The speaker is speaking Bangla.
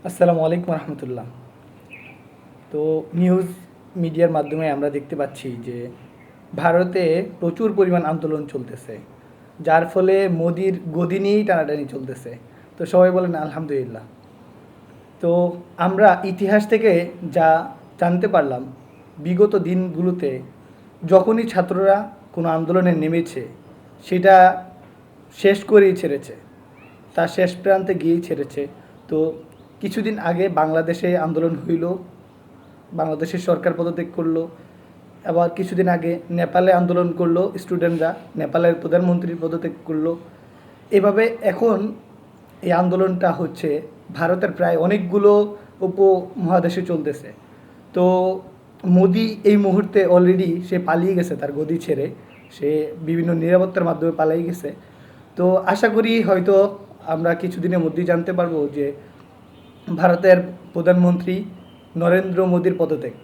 আসসালামু আলাইকুম রহমতুল্লাহ। তো নিউজ মিডিয়ার মাধ্যমে আমরা দেখতে পাচ্ছি যে ভারতে প্রচুর পরিমাণ আন্দোলন চলতেছে, যার ফলে মোদির গদি নিয়েই টানাটানি চলতেছে। তো সবাই বলেন আলহামদুলিল্লাহ। তো আমরা ইতিহাস থেকে যা জানতে পারলাম, বিগত দিনগুলোতে যখনই ছাত্ররা কোনো আন্দোলনে নেমেছে, সেটা শেষ করেই ছেড়েছে, তার শেষ প্রান্তে গিয়েই ছেড়েছে। তো কিছুদিন আগে বাংলাদেশে আন্দোলন হইল, বাংলাদেশের সরকার পদত্যাগ করলো। আবার কিছুদিন আগে নেপালে আন্দোলন করলো স্টুডেন্টরা, নেপালের প্রধানমন্ত্রী পদত্যাগ করলো। এভাবে এখন এই আন্দোলনটা হচ্ছে ভারতের প্রায় অনেকগুলো উপমহাদেশে চলতেছে। তো মোদি এই মুহূর্তে অলরেডি সে পালিয়ে গেছে তার গদি ছেড়ে, সে বিভিন্ন নিরাপত্তার মাধ্যমে পালিয়ে গেছে। তো আশা করি হয়তো আমরা কিছুদিনের মধ্যেই জানতে পারবো যে ভারতের প্রধানমন্ত্রী নরেন্দ্র মোদির পদত্যাগ।